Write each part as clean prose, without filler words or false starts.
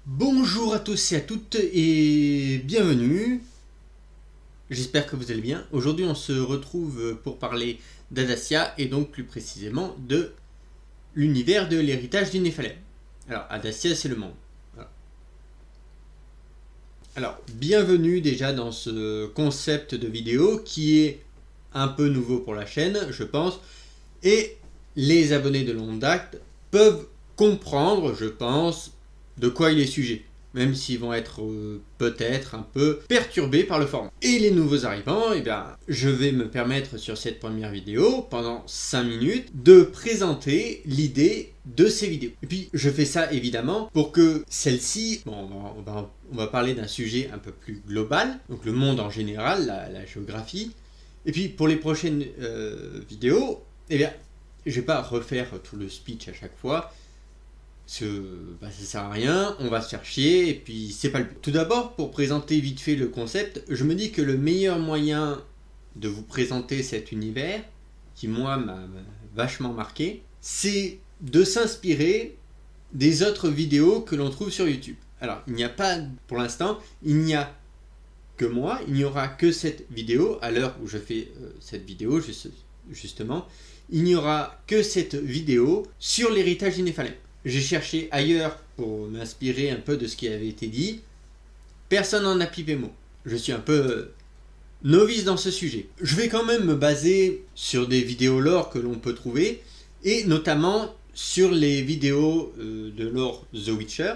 Bonjour à tous et à toutes et bienvenue. J'espère que vous allez bien. Aujourd'hui on se retrouve pour parler d'Adacia et donc plus précisément de l'univers de l'héritage du Néphalem. Alors Adacia c'est le monde. Voilà. Alors bienvenue déjà dans ce concept de vidéo qui est un peu nouveau pour la chaîne je pense. Et les abonnés de longue date peuvent comprendre je pense de quoi il est sujet, même s'ils vont être peut-être un peu perturbés par le format. Et les nouveaux arrivants, eh bien, je vais me permettre sur cette première vidéo, pendant 5 minutes, de présenter l'idée de ces vidéos. Et puis, je fais ça évidemment pour que celle-ci, bon, on va parler d'un sujet un peu plus global, donc le monde en général, la géographie. Et puis, pour les prochaines vidéos, eh bien, je vais pas refaire tout le speech à chaque fois, ça sert à rien, on va se faire chier et puis c'est pas le but. Tout d'abord, pour présenter vite fait le concept, je me dis que le meilleur moyen de vous présenter cet univers, qui moi m'a vachement marqué, c'est de s'inspirer des autres vidéos que l'on trouve sur YouTube. Alors, il n'y a pas, pour l'instant, il n'y a que moi, il n'y aura que cette vidéo, à l'heure où je fais cette vidéo, justement, il n'y aura que cette vidéo sur l'héritage du Néphalem. J'ai cherché ailleurs pour m'inspirer un peu de ce qui avait été dit. Personne n'en a pipé mot. Je suis un peu novice dans ce sujet. Je vais quand même me baser sur des vidéos lore que l'on peut trouver, et notamment sur les vidéos de lore The Witcher,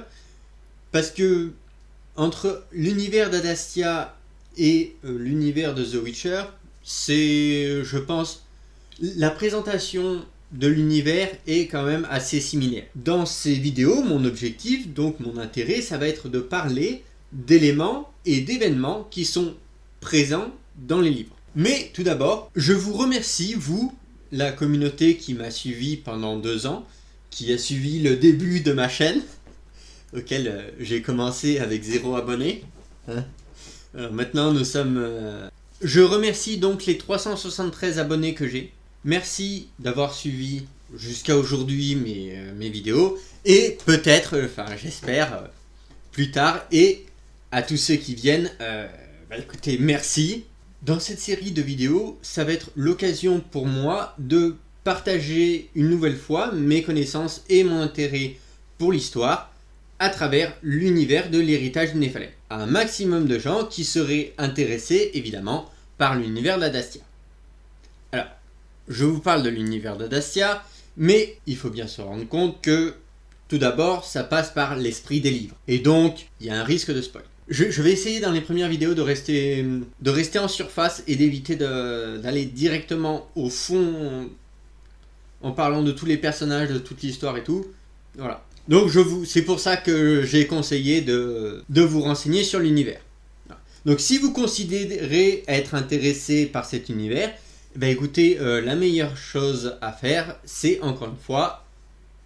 parce que entre l'univers d'Adacia et l'univers de The Witcher, c'est, je pense, la présentation de l'univers est quand même assez similaire. Dans ces vidéos, mon objectif, donc mon intérêt, ça va être de parler d'éléments et d'événements qui sont présents dans les livres. Mais tout d'abord, je vous remercie, vous, la communauté qui m'a suivi pendant 2 ans, qui a suivi le début de ma chaîne, auquel j'ai commencé avec 0 abonnés. Alors maintenant, nous sommes... Je remercie donc les 373 abonnés que j'ai. Merci d'avoir suivi jusqu'à aujourd'hui mes vidéos et peut-être, enfin j'espère, plus tard, et à tous ceux qui viennent, écoutez, merci. Dans cette série de vidéos, ça va être l'occasion pour moi de partager une nouvelle fois mes connaissances et mon intérêt pour l'histoire à travers l'univers de l'héritage du Néphalem. À un maximum de gens qui seraient intéressés évidemment par l'univers d'Adacia. Alors, je vous parle de l'univers d'Adacia, mais il faut bien se rendre compte que, tout d'abord, ça passe par l'esprit des livres. Et donc, il y a un risque de spoil. Je vais essayer dans les premières vidéos de rester en surface et d'éviter d'aller directement au fond en parlant de tous les personnages, de toute l'histoire et tout. Voilà. Donc, c'est pour ça que j'ai conseillé de vous renseigner sur l'univers. Donc, si vous considérez être intéressé par cet univers, écoutez, la meilleure chose à faire, c'est encore une fois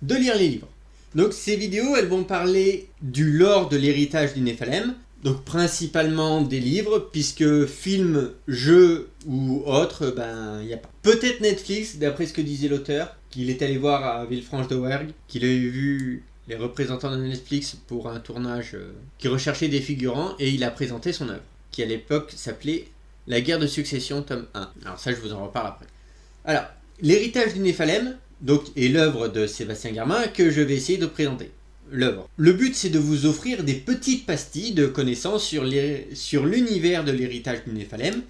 de lire les livres. Donc ces vidéos, elles vont parler du lore de l'héritage du Néphalem, donc principalement des livres, puisque films, jeux ou autres, il n'y a pas. Peut-être Netflix, d'après ce que disait l'auteur, qu'il est allé voir à Villefranche-de-Ouergue, qu'il avait vu les représentants de Netflix pour un tournage qui recherchait des figurants, et il a présenté son œuvre, qui à l'époque s'appelait La guerre de succession, tome 1. Alors ça, je vous en reparle après. Alors, l'héritage du Néphalem, donc, est l'œuvre de Sébastien Garmin que je vais essayer de présenter. L'œuvre. Le but, c'est de vous offrir des petites pastilles de connaissances sur l'univers de l'héritage du Néphalem.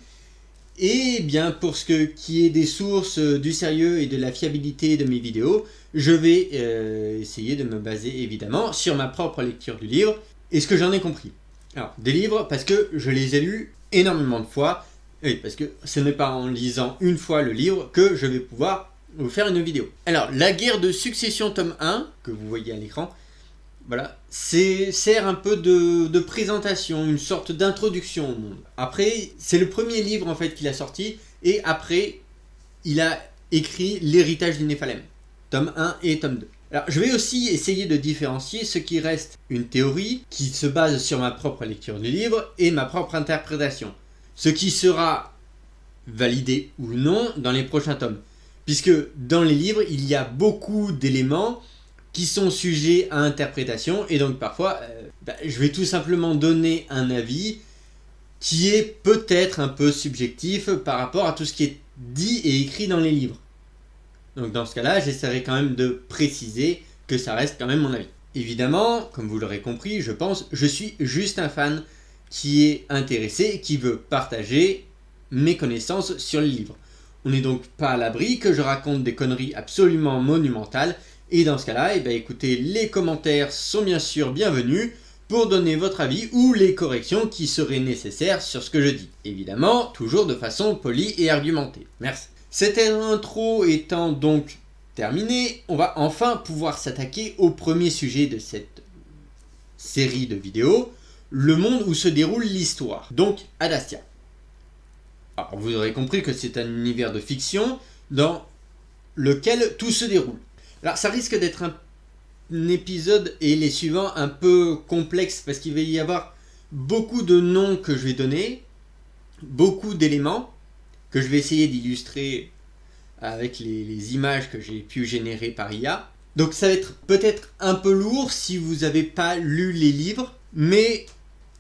Et bien, pour ce qui est des sources, du sérieux et de la fiabilité de mes vidéos, je vais essayer de me baser évidemment sur ma propre lecture du livre et ce que j'en ai compris. Alors, des livres, parce que je les ai lus énormément de fois, oui, parce que ce n'est pas en lisant une fois le livre que je vais pouvoir vous faire une vidéo. Alors, la guerre de succession tome 1, que vous voyez à l'écran, voilà, sert un peu de présentation, une sorte d'introduction au monde. Après, c'est le premier livre en fait qu'il a sorti, et après, il a écrit l'héritage du Néphalem, tome 1 et tome 2. Alors, je vais aussi essayer de différencier ce qui reste une théorie qui se base sur ma propre lecture du livre et ma propre interprétation. Ce qui sera validé ou non dans les prochains tomes. Puisque dans les livres, il y a beaucoup d'éléments qui sont sujets à interprétation, et donc parfois, je vais tout simplement donner un avis qui est peut-être un peu subjectif par rapport à tout ce qui est dit et écrit dans les livres. Donc dans ce cas-là, j'essaierai quand même de préciser que ça reste quand même mon avis. Évidemment, comme vous l'aurez compris, je pense, je suis juste un fan qui est intéressé et qui veut partager mes connaissances sur les livres. On n'est donc pas à l'abri que je raconte des conneries absolument monumentales, et dans ce cas-là, écoutez, les commentaires sont bien sûr bienvenus pour donner votre avis ou les corrections qui seraient nécessaires sur ce que je dis. Évidemment, toujours de façon polie et argumentée. Merci. Cette intro étant donc terminée, on va enfin pouvoir s'attaquer au premier sujet de cette série de vidéos, le monde où se déroule l'histoire, donc Adastia. Alors vous aurez compris que c'est un univers de fiction dans lequel tout se déroule. Alors ça risque d'être un épisode et les suivants un peu complexes parce qu'il va y avoir beaucoup de noms que je vais donner, beaucoup d'éléments que je vais essayer d'illustrer avec les images que j'ai pu générer par IA. Donc ça va être peut-être un peu lourd si vous n'avez pas lu les livres, mais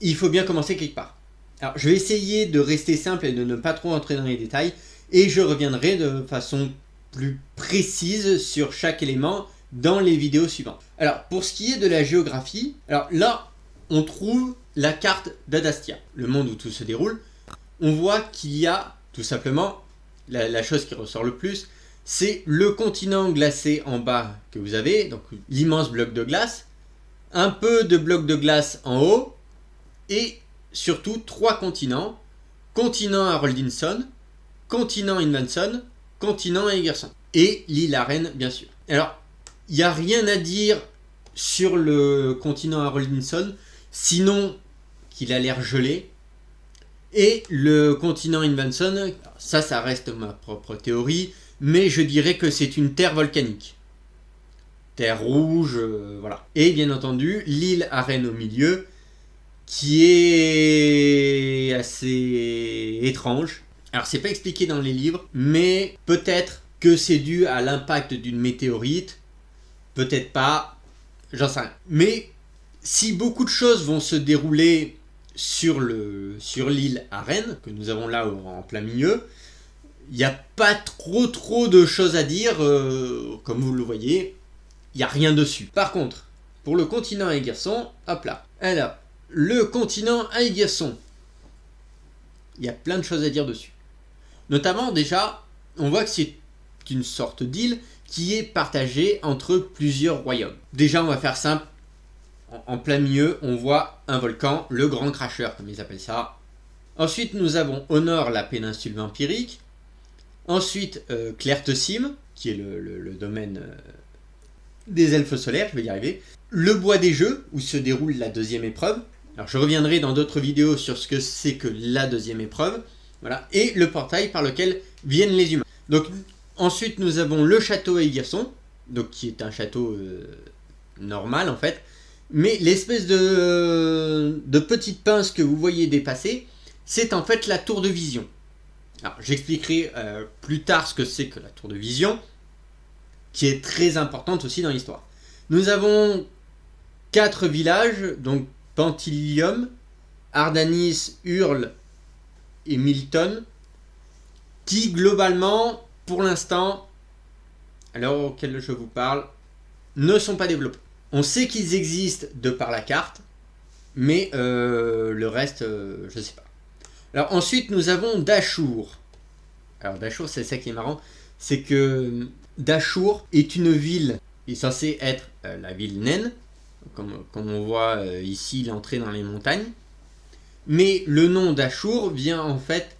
il faut bien commencer quelque part. Alors je vais essayer de rester simple et de ne pas trop entrer dans les détails, et je reviendrai de façon plus précise sur chaque élément dans les vidéos suivantes. Alors pour ce qui est de la géographie, alors là on trouve la carte d'Adastia, le monde où tout se déroule. On voit qu'il y a tout simplement, la chose qui ressort le plus, c'est le continent glacé en bas que vous avez, donc l'immense bloc de glace, un peu de bloc de glace en haut, et surtout 3 continents, continent Haroldinson, continent Invenson, continent Egerson, et l'île Arène bien sûr. Alors, il n'y a rien à dire sur le continent Haroldinson, sinon qu'il a l'air gelé, et le continent Invenson, ça reste ma propre théorie, mais je dirais que c'est une terre volcanique. Terre rouge, voilà. Et bien entendu, l'île Arène au milieu, qui est assez étrange. Alors c'est pas expliqué dans les livres, mais peut-être que c'est dû à l'impact d'une météorite, peut-être pas, j'en sais rien. Mais si beaucoup de choses vont se dérouler sur l'île Arène, que nous avons là en plein milieu, il n'y a pas trop de choses à dire, comme vous le voyez, il n'y a rien dessus. Par contre, pour le continent Egerson, hop là, alors, le continent Egerson, il y a plein de choses à dire dessus. Notamment, déjà, on voit que c'est une sorte d'île qui est partagée entre plusieurs royaumes. Déjà, on va faire simple. En plein milieu, on voit un volcan, le Grand Cracheur, comme ils appellent ça. Ensuite, nous avons au nord la péninsule vampirique. Ensuite, Clairtocim, qui est le domaine des elfes solaires, je vais y arriver. Le bois des jeux, où se déroule la deuxième épreuve. Alors, je reviendrai dans d'autres vidéos sur ce que c'est que la deuxième épreuve. Voilà. Et le portail par lequel viennent les humains. Donc, ensuite, nous avons le château Egerson, donc qui est un château normal en fait. Mais l'espèce de petite pince que vous voyez dépasser, c'est en fait la tour de vision. Alors j'expliquerai plus tard ce que c'est que la tour de vision, qui est très importante aussi dans l'histoire. Nous avons 4 villages, donc Pantilium, Ardanis, Hurle et Milton, qui globalement, pour l'instant, à l'heure auquel je vous parle, ne sont pas développés. On sait qu'ils existent de par la carte, mais le reste, je ne sais pas. Alors ensuite, nous avons Dashur. Alors Dashur, c'est ça qui est marrant, c'est que Dashur est une ville qui est censée être la ville naine, comme on voit ici l'entrée dans les montagnes. Mais le nom Dashur vient en fait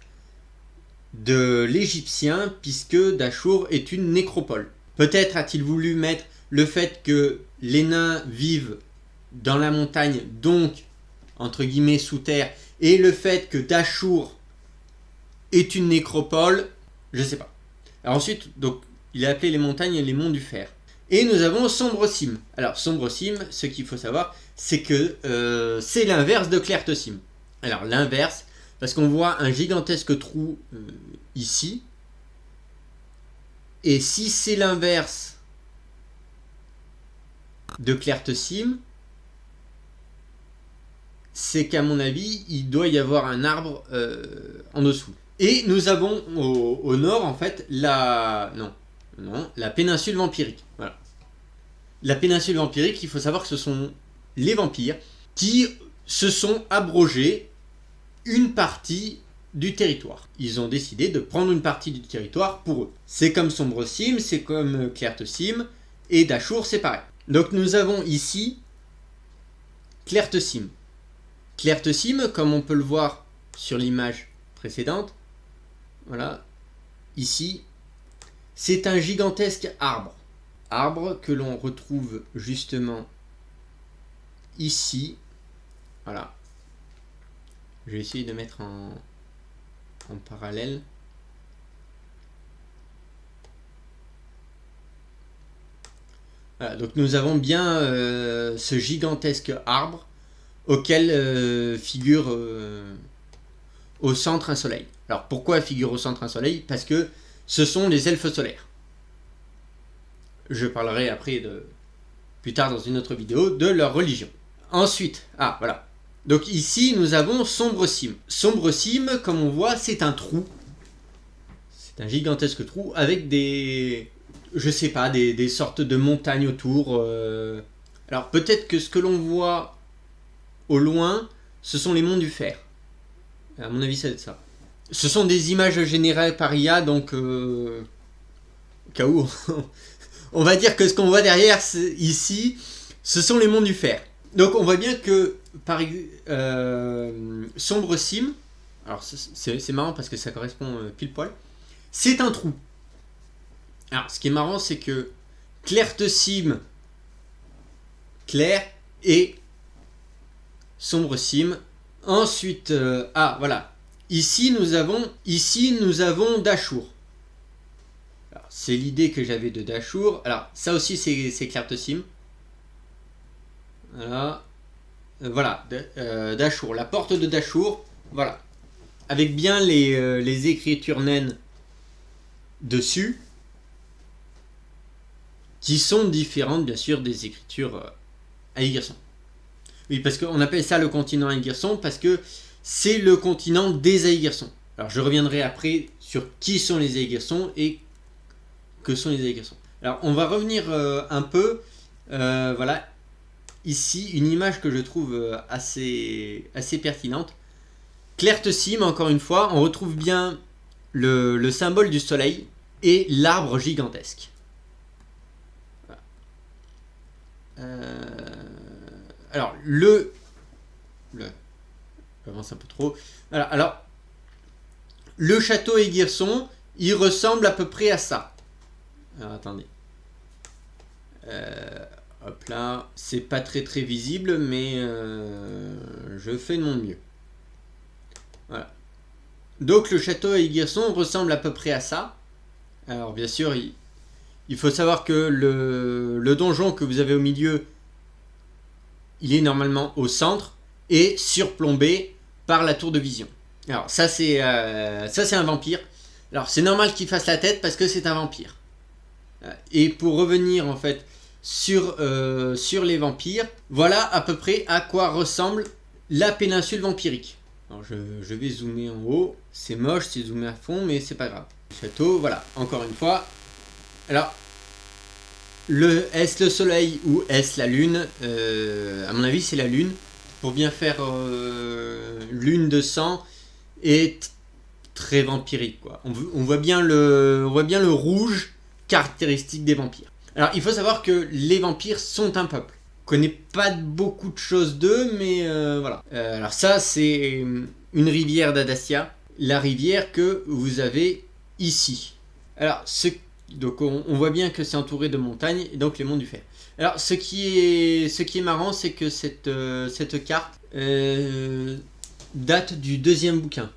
de l'égyptien, puisque Dashur est une nécropole. Peut-être a-t-il voulu mettre le fait que les nains vivent dans la montagne, donc entre guillemets sous terre, et le fait que Dashur est une nécropole, je sais pas. Alors ensuite, donc, il a appelé les montagnes les monts du fer. Et nous avons Sombresim. Alors Sombresim, ce qu'il faut savoir, c'est que c'est l'inverse de Clairtocim. Alors l'inverse, parce qu'on voit un gigantesque trou ici. Et si c'est l'inverse de Clairtesim, c'est qu'à mon avis, il doit y avoir un arbre en dessous. Et nous avons au nord, en fait, la péninsule vampirique. Voilà. La péninsule vampirique, il faut savoir que ce sont les vampires qui se sont abrogés une partie du territoire. Ils ont décidé de prendre une partie du territoire pour eux. C'est comme Sombresim, c'est comme Clairtesim, et Dashur, c'est pareil. Donc nous avons ici Clairtesim. Clairtesim, comme on peut le voir sur l'image précédente, voilà, ici, c'est un gigantesque arbre. Arbre que l'on retrouve justement ici. Voilà. Je vais essayer de mettre en parallèle. Voilà, donc nous avons bien ce gigantesque arbre auquel figure au centre un soleil. Alors pourquoi figure au centre un soleil? Parce que ce sont les elfes solaires. Je parlerai après, plus tard dans une autre vidéo, de leur religion. Ensuite, voilà. Donc ici nous avons Sombresim. Sombresim, comme on voit, c'est un trou. C'est un gigantesque trou avec des sortes de montagnes autour. Alors peut-être que ce que l'on voit au loin, ce sont les monts du fer. À mon avis, c'est ça. Ce sont des images générées par IA, donc au cas où, on va dire que ce qu'on voit derrière ici, ce sont les monts du fer. Donc on voit bien que Sombresim, alors c'est marrant parce que ça correspond pile poil, c'est un trou. Alors ce qui est marrant, c'est que Clairtesim, clair, et Sombresim. Ensuite, voilà. Ici nous avons Dashur. C'est l'idée que j'avais de Dashur. Alors ça aussi c'est Clairtesim. Voilà, Dashur, la porte de Dashur, voilà, avec bien les écritures naines dessus, qui sont différentes bien sûr des écritures Aegirson. Oui, parce qu'on appelle ça le continent Aegirson parce que c'est le continent des Aegirson. Alors je reviendrai après sur qui sont les Aegirson et que sont les Aegirson. Alors on va revenir un peu, voilà, ici une image que je trouve assez pertinente. Clairtesim, encore une fois, on retrouve bien le symbole du soleil et l'arbre gigantesque. Alors j'avance un peu trop. Alors le château Aegirson, il ressemble à peu près à ça. Alors attendez. Hop là, c'est pas très visible, mais je fais de mon mieux. Voilà. Donc le château Aegirson ressemble à peu près à ça. Alors bien sûr, il faut savoir que le donjon que vous avez au milieu, il est normalement au centre et surplombé par la tour de vision. Alors ça c'est un vampire. Alors c'est normal qu'il fasse la tête parce que c'est un vampire. Et pour revenir en fait sur les vampires, voilà à peu près à quoi ressemble la péninsule vampirique. Alors je vais zoomer en haut. C'est moche, c'est zoomé à fond, mais c'est pas grave. Le château, voilà, encore une fois. Alors, est-ce le soleil ou est-ce la lune? À mon avis, c'est la lune. Pour bien faire lune de sang et très vampirique, quoi. On voit bien le rouge caractéristique des vampires. Alors, il faut savoir que les vampires sont un peuple. On ne connaît pas beaucoup de choses d'eux, mais voilà. Alors ça, c'est une rivière d'Adacia, la rivière que vous avez ici. Alors, donc on voit bien que c'est entouré de montagnes, et donc les monts du fer. Alors, ce qui est marrant, c'est que cette carte date du deuxième bouquin,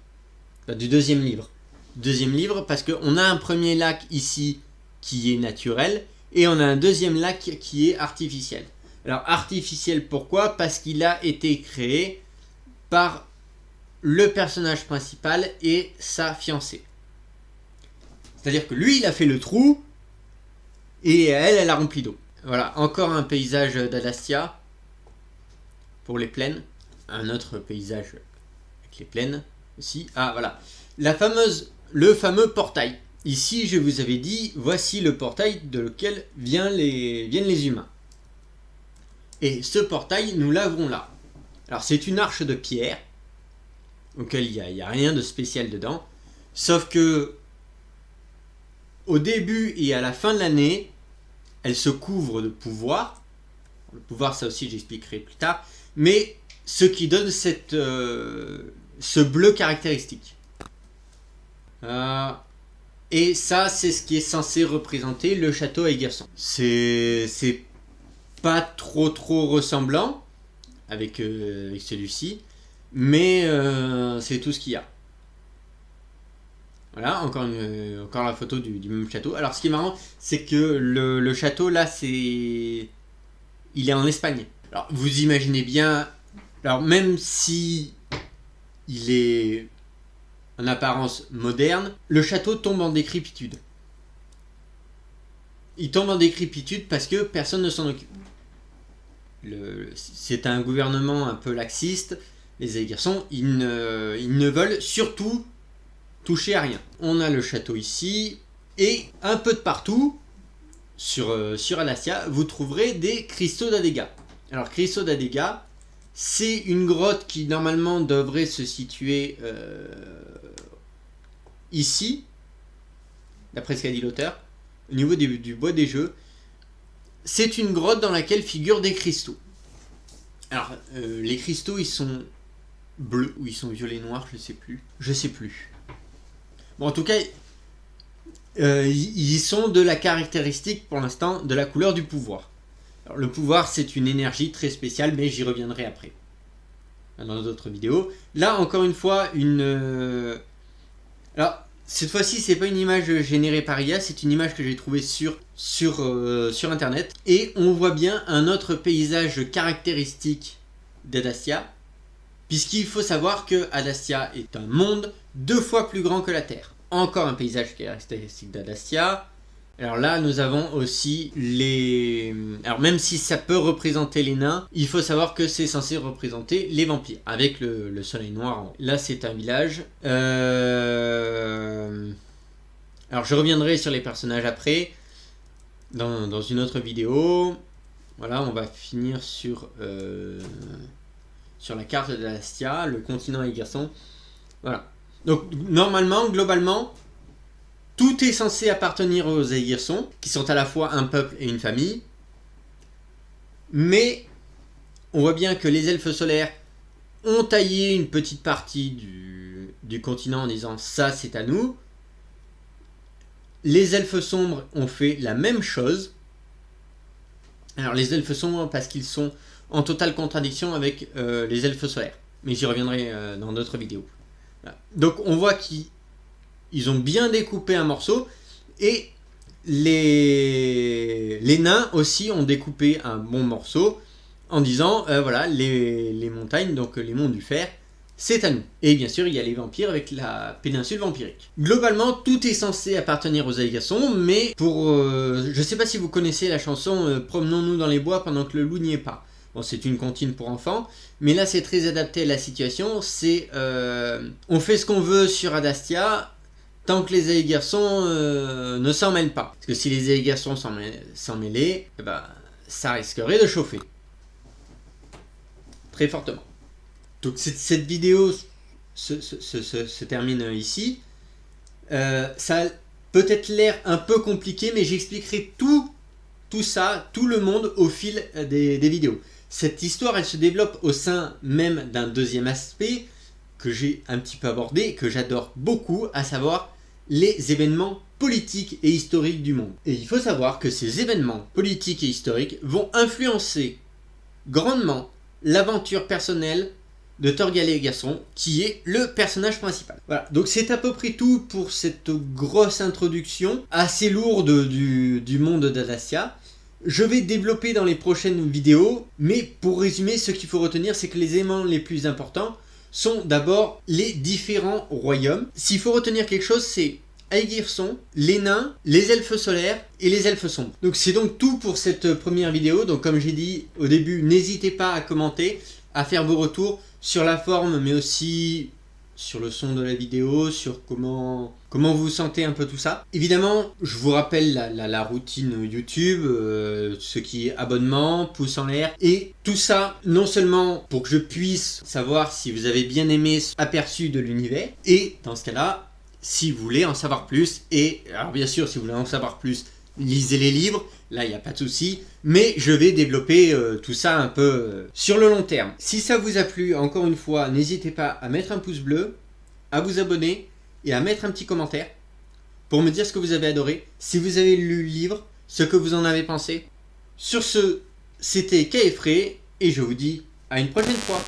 enfin, du deuxième livre. Deuxième livre, parce qu'on a un premier lac ici qui est naturel, et on a un deuxième lac qui est artificiel. Alors artificiel pourquoi? Parce qu'il a été créé par le personnage principal et sa fiancée. C'est-à-dire que lui il a fait le trou et elle a rempli d'eau. Voilà, encore un paysage d'Adastia pour les plaines. Un autre paysage avec les plaines aussi. Ah voilà, le fameux portail. Ici, je vous avais dit, voici le portail de lequel viennent les humains. Et ce portail, nous l'avons là. Alors c'est une arche de pierre, auquel il n'y a rien de spécial dedans. Sauf que au début et à la fin de l'année, elle se couvre de pouvoir. Le pouvoir, ça aussi j'expliquerai plus tard. Mais ce qui donne ce bleu caractéristique. Et ça, c'est ce qui est censé représenter le château Eigersson. C'est pas trop ressemblant avec celui-ci, mais c'est tout ce qu'il y a. Voilà, encore la photo du même château. Alors ce qui est marrant, c'est que le château là, il est en Espagne. Alors vous imaginez bien, alors même si il est en apparence moderne, le château tombe en décrépitude. Il tombe en décrépitude parce que personne ne s'en occupe. C'est un gouvernement un peu laxiste. Les Eigersson, ils ne veulent surtout toucher à rien. On a le château ici, et un peu de partout, sur Adastia, vous trouverez des cristaux d'Adega. Alors, cristaux d'Adega, c'est une grotte qui normalement devrait se situer ici, d'après ce qu'a dit l'auteur, au niveau du bois des jeux. C'est une grotte dans laquelle figurent des cristaux. Alors, les cristaux, ils sont bleus ou ils sont violets noirs, je sais plus. Bon, en tout cas, ils sont de la caractéristique, pour l'instant, de la couleur du pouvoir. Alors, le pouvoir, c'est une énergie très spéciale, mais j'y reviendrai après, dans d'autres vidéos. Là, encore une fois, alors, cette fois-ci, c'est pas une image générée par IA, c'est une image que j'ai trouvée sur internet. Et on voit bien un autre paysage caractéristique d'Adastia, puisqu'il faut savoir que Adastia est un monde 2 fois plus grand que la Terre. Encore un paysage caractéristique d'Adastia. Alors là, nous avons aussi alors même si ça peut représenter les nains, il faut savoir que c'est censé représenter les vampires, avec le soleil noir en haut. Là, c'est un village. Alors je reviendrai sur les personnages après, dans une autre vidéo. Voilà, on va finir sur la carte d'Adastia, le continent Eigersson. Voilà. Donc normalement, globalement, tout est censé appartenir aux Eigersson, qui sont à la fois un peuple et une famille. Mais on voit bien que les elfes solaires ont taillé une petite partie du continent en disant ça c'est à nous. Les elfes sombres ont fait la même chose. Alors les elfes sombres parce qu'ils sont en totale contradiction avec les elfes solaires. Mais j'y reviendrai dans d'autres vidéos. Voilà. Donc on voit qu'ils ont bien découpé un morceau. Et les nains aussi ont découpé un bon morceau en disant voilà, les montagnes, donc les monts du fer, c'est à nous. Et bien sûr, il y a les vampires avec la péninsule vampirique. Globalement, tout est censé appartenir aux Eigersson, mais je sais pas si vous connaissez la chanson Promenons-nous dans les bois pendant que le loup n'y est pas. Bon, c'est une comptine pour enfants, mais là c'est très adapté à la situation. C'est on fait ce qu'on veut sur Adastia tant que les Eigersson ne s'en mêlent pas. Parce que si les Eigersson s'en mêlaient, eh ben, ça risquerait de chauffer. Très fortement. Donc cette vidéo se termine ici. Ça a peut-être l'air un peu compliqué, mais j'expliquerai tout ça, tout le monde au fil des vidéos. Cette histoire, elle se développe au sein même d'un deuxième aspect que j'ai un petit peu abordé, que j'adore beaucoup, à savoir les événements politiques et historiques du monde. Et il faut savoir que ces événements politiques et historiques vont influencer grandement l'aventure personnelle de Thorgal Eigersson, qui est le personnage principal. Voilà, donc c'est à peu près tout pour cette grosse introduction assez lourde du monde d'Adastia. Je vais développer dans les prochaines vidéos, mais pour résumer, ce qu'il faut retenir, c'est que les éléments les plus importants sont d'abord les différents royaumes. S'il faut retenir quelque chose, c'est Aegir Son, les nains, les elfes solaires et les elfes sombres. Donc c'est donc tout pour cette première vidéo. Donc comme j'ai dit au début, n'hésitez pas à commenter, à faire vos retours sur la forme, mais aussi sur le son de la vidéo, sur comment vous sentez un peu tout ça. Évidemment, je vous rappelle la routine YouTube, ce qui est abonnement, pouce en l'air, et tout ça, non seulement pour que je puisse savoir si vous avez bien aimé ce aperçu de l'univers, et dans ce cas-là, si vous voulez en savoir plus, et alors bien sûr, si vous voulez en savoir plus, lisez les livres, là il n'y a pas de souci, mais je vais développer tout ça un peu sur le long terme. Si ça vous a plu, encore une fois, n'hésitez pas à mettre un pouce bleu, à vous abonner et à mettre un petit commentaire pour me dire ce que vous avez adoré, si vous avez lu le livre, ce que vous en avez pensé. Sur ce, c'était Kay et Frey, et je vous dis à une prochaine fois.